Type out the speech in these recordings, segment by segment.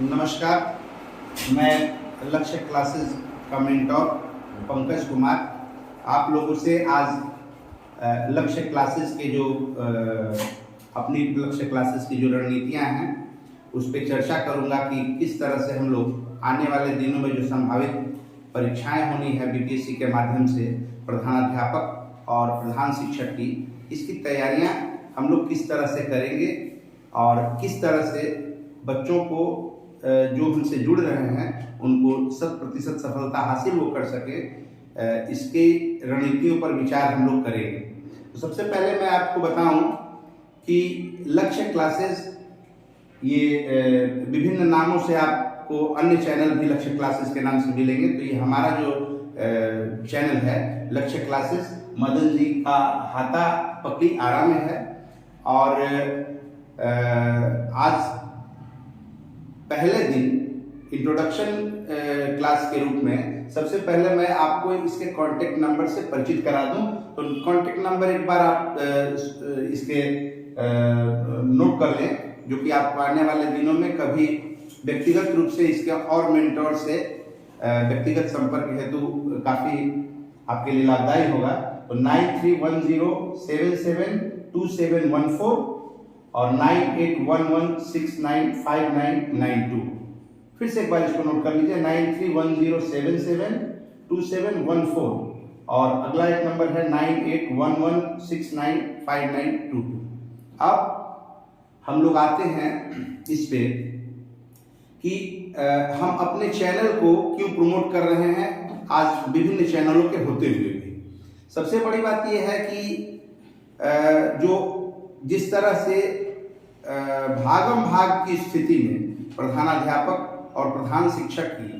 नमस्कार, मैं लक्ष्य क्लासेस का मेंटोर पंकज कुमार आप लोगों से आज लक्ष्य क्लासेस के जो अपनी लक्ष्य क्लासेस की जो रणनीतियां हैं उस पर चर्चा करूंगा कि किस तरह से हम लोग आने वाले दिनों में जो संभावित परीक्षाएं होनी है बीपीएससी के माध्यम से प्रधानाध्यापक और प्रधान शिक्षक की, इसकी तैयारियां हम लोग किस तरह से करेंगे और किस तरह से बच्चों को जो हमसे जुड़ रहे हैं उनको 100% सफलता हासिल वो कर सके, इसके रणनीतियों पर विचार हम लोग करेंगे। तो सबसे पहले मैं आपको बताऊं कि लक्ष्य क्लासेस ये विभिन्न नामों से आपको अन्य चैनल भी लक्ष्य क्लासेस के नाम से मिलेंगे। तो ये हमारा जो चैनल है लक्ष्य क्लासेस मदन जी का हाथा पकड़ी आरा में है और आज पहले दिन इंट्रोडक्शन क्लास के रूप में सबसे पहले मैं आपको इसके कांटेक्ट नंबर से परिचित करा दूं। तो कांटेक्ट नंबर एक बार आप इसके नोट कर लें, जो कि आपको आने वाले दिनों में कभी व्यक्तिगत रूप से इसके और मेंटोर से व्यक्तिगत संपर्क हेतु काफी आपके लिए लाभदायी होगा। तो 9310772714 और 9811695992। फिर से एक बार इसको नोट कर लीजिए, 9310772714 और अगला एक नंबर है 9811695922। अब हम लोग आते हैं इस पे कि हम अपने चैनल को क्यों प्रमोट कर रहे हैं आज विभिन्न चैनलों के होते हुए भी। सबसे बड़ी बात यह है कि जो जिस तरह से भागम भाग की स्थिति में प्रधानाध्यापक और प्रधान शिक्षक की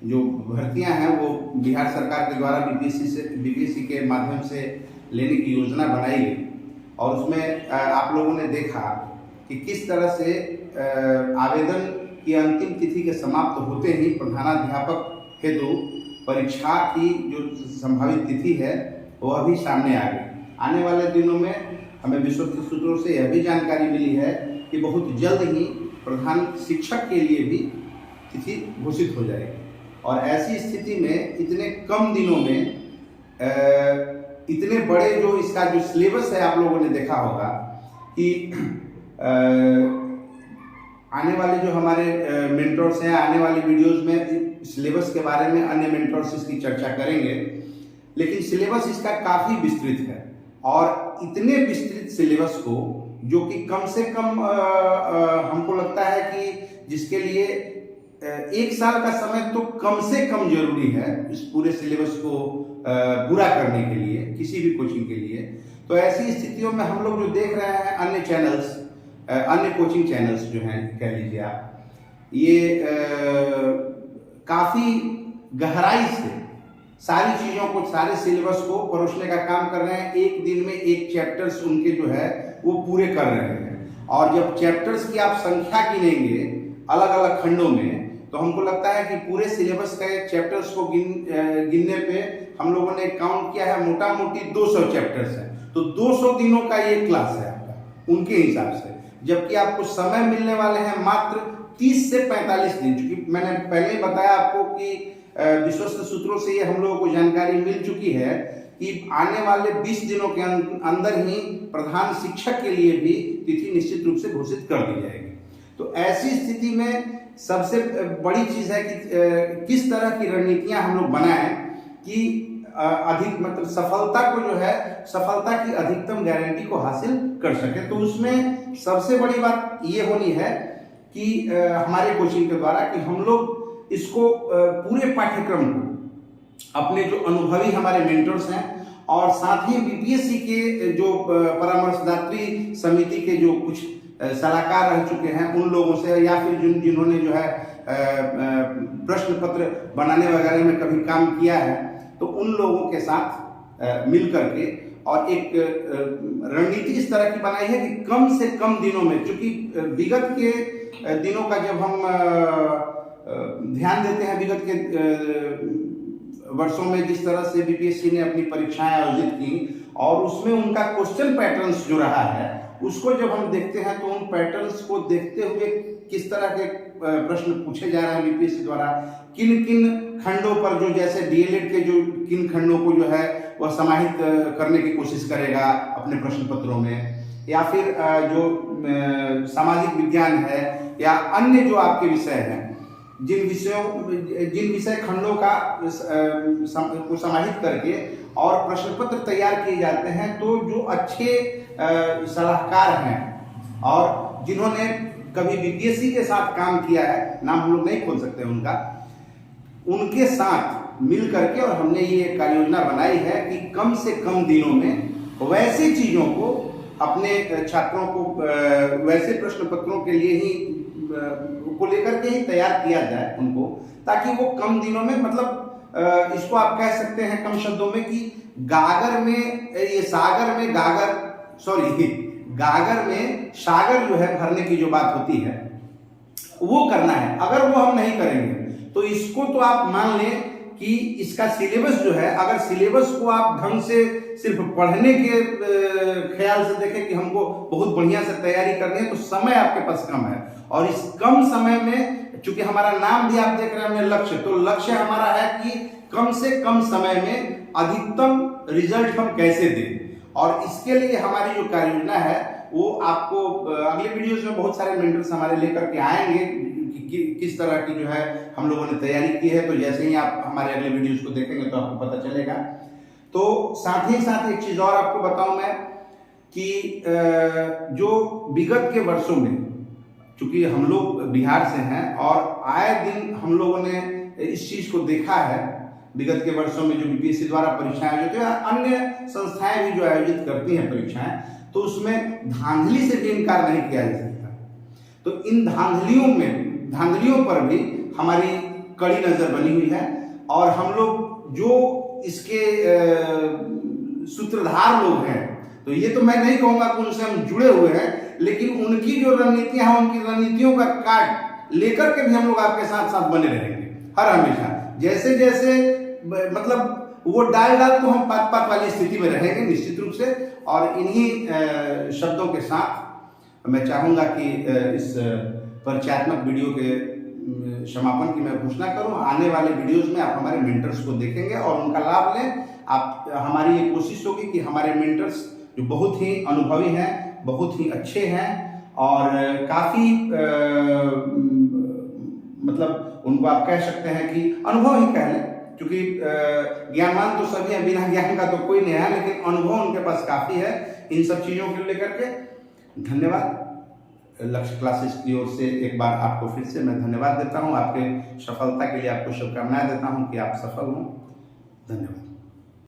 जो भर्तियां हैं वो बिहार सरकार के द्वारा बीपीएससी के माध्यम से लेने की योजना बनाई गई और उसमें आप लोगों ने देखा कि किस तरह से आवेदन की अंतिम तिथि के समाप्त होते ही प्रधानाध्यापक हेतु परीक्षा की जो संभावित तिथि है वो अभी सामने आ गई। आने वाले दिनों में हमें विश्वस्त सूत्रों से यह भी जानकारी मिली है कि बहुत जल्द ही प्रधान शिक्षक के लिए भी तिथि घोषित हो जाएगी और ऐसी स्थिति में इतने कम दिनों में इतने बड़े जो इसका जो सिलेबस है आप लोगों ने देखा होगा कि आने वाले जो हमारे मेंटर्स हैं आने वाली वीडियोस में सिलेबस के बारे में अन्य मेंटर्स इसकी चर्चा करेंगे, लेकिन सिलेबस इसका काफी विस्तृत है और इतने विस्तृत सिलेबस को जो कि कम से कम हमको लगता है कि जिसके लिए 1 साल का समय तो कम से कम जरूरी है इस पूरे सिलेबस को पूरा करने के लिए किसी भी कोचिंग के लिए। तो ऐसी स्थितियों में हम लोग जो देख रहे हैं अन्य चैनल्स अन्य कोचिंग चैनल्स जो हैं कह लीजिए आप, ये काफी गहराई से सारी चीजों को सारे सिलेबस को परोसने का काम कर रहे हैं। एक दिन में एक चैप्टर्स उनके जो है वो पूरे कर रहे हैं और जब चैप्टर्स की आप संख्या गिनेंगे अलग अलग खंडों में तो हमको लगता है कि पूरे सिलेबस के चैप्टर्स को गिनने पे हम लोगों ने काउंट किया है मोटा मोटी 200 चैप्टर्स है। तो 200 दिनों का ये क्लास है आपका उनके हिसाब से, जबकि आपको समय मिलने वाले हैं मात्र 30 से 45 दिन। चूंकि मैंने पहले ही बताया आपको कि विश्वस्त सूत्रों से ये हम लोगों को जानकारी मिल चुकी है कि आने वाले 20 दिनों के अंदर ही प्रधान शिक्षक के लिए भी तिथि निश्चित रूप से घोषित कर दी जाएगी। तो ऐसी स्थिति में सबसे बड़ी चीज है कि किस तरह की रणनीतियां हम लोग बनाएं कि अधिक मतलब सफलता को जो है सफलता की अधिकतम गारंटी को हासिल कर सके। तो उसमें सबसे बड़ी बात ये होनी है कि हमारे कोचिंग के द्वारा कि हम लोग इसको पूरे पाठ्यक्रम को अपने जो अनुभवी हमारे मेंटर्स हैं और साथ ही बीपीएससी के जो परामर्शदात्री समिति के जो कुछ सलाहकार रह चुके हैं उन लोगों से या फिर जिन्होंने जो है प्रश्न पत्र बनाने वगैरह में कभी काम किया है तो उन लोगों के साथ मिल करके और एक रणनीति इस तरह की बनाई है कि कम से कम दिनों में, चूंकि विगत के दिनों का जब हम ध्यान देते हैं विगत के वर्षों में जिस तरह से बीपीएससी ने अपनी परीक्षाएं आयोजित की और उसमें उनका क्वेश्चन पैटर्न्स जो रहा है उसको जब हम देखते हैं तो उन पैटर्न्स को देखते हुए किस तरह के प्रश्न पूछे जा रहे हैं यूपीएससी द्वारा, किन किन खंडों पर, जो जैसे डीएलएड के जो किन खंडों को जो है वह समाहित करने की कोशिश करेगा अपने प्रश्न पत्रों में, या फिर जो सामाजिक विज्ञान है या अन्य जो आपके विषय हैं, जिन विषय खंडों का को समाहित करके और प्रश्न पत्र तैयार किए जाते हैं, तो जो अच्छे सलाहकार हैं और जिन्होंने कभी बीपीएससी के साथ काम किया है, नाम हम लोग नहीं खोल सकते उनका, उनके साथ मिल करके और हमने ये कार्य योजना बनाई है कि कम से कम दिनों में वैसी चीजों को अपने छात्रों को वैसे प्रश्न पत्रों के लिए ही को लेकर के ही तैयार किया जाए उनको, ताकि वो कम दिनों में, मतलब इसको आप कह सकते हैं कम शब्दों में कि गागर में सागर जो है भरने की जो बात होती है वो करना है। अगर वो हम नहीं करेंगे तो इसको तो आप मान लें कि इसका सिलेबस जो है, अगर सिलेबस को आप ढंग से सिर्फ पढ़ने के ख्याल से देखें कि हमको बहुत बढ़िया से तैयारी करनी है, तो समय आपके पास कम है। और इस कम समय में, चूंकि हमारा नाम भी आप देख रहे हैं लक्ष्य, तो लक्ष्य हमारा है कि कम से कम समय में अधिकतम रिजल्ट हम कैसे दें। और इसके लिए हमारी जो कार्य योजना है वो आपको अगले वीडियोस में बहुत सारे मेंटर्स हमारे लेकर के आएंगे कि किस तरह की जो है हम लोगों ने तैयारी की है। तो जैसे ही आप हमारे अगले वीडियोस को देखेंगे तो आपको पता चलेगा। तो साथ ही साथ एक चीज और आपको बताऊं मैं कि जो विगत के वर्षों में, चूंकि हम लोग बिहार से हैं और आए दिन हम लोगों ने इस चीज को देखा है, विगत के वर्षों में जो बीपीएससी द्वारा परीक्षाएं आयोजित या अन्य संस्थाएं भी जो आयोजित करती हैं परीक्षाएं, तो उसमें धांधली से भी इनकार नहीं किया जा सकता। तो इन धांधलियों पर भी हमारी कड़ी नजर बनी हुई है और हम लोग जो इसके सूत्रधार लोग हैं, तो ये तो मैं नहीं कहूंगा कि उनसे हम जुड़े हुए हैं, लेकिन उनकी जो रणनीतियां हैं, उनकी रणनीतियों का काट लेकर के भी हम लोग आपके साथ साथ बने रहेंगे हर हमेशा। जैसे जैसे मतलब वो डाल तो हम पात वाली स्थिति में रहेंगे निश्चित रूप से। और इन्हीं शब्दों के साथ मैं चाहूंगा कि इस परिचयात्मक वीडियो के समापन की मैं घोषणा करूं। आने वाले वीडियोस में आप हमारे मेंटर्स को देखेंगे और उनका लाभ लें। आप हमारी ये कोशिश होगी कि हमारे मेंटर्स जो बहुत ही अनुभवी हैं, बहुत ही अच्छे हैं और काफी मतलब उनको आप कह सकते हैं कि अनुभव ही कह लें, क्योंकि ज्ञानवान तो सभी हैं, बिना ज्ञान का तो कोई नहीं है, लेकिन अनुभव उनके पास काफी है इन सब चीजों को लेकर के। धन्यवाद। लक्ष्य क्लासेस की ओर से एक बार आपको फिर से मैं धन्यवाद देता हूं। आपके सफलता के लिए आपको शुभकामनाएं देता हूं कि आप सफल हों। धन्यवाद।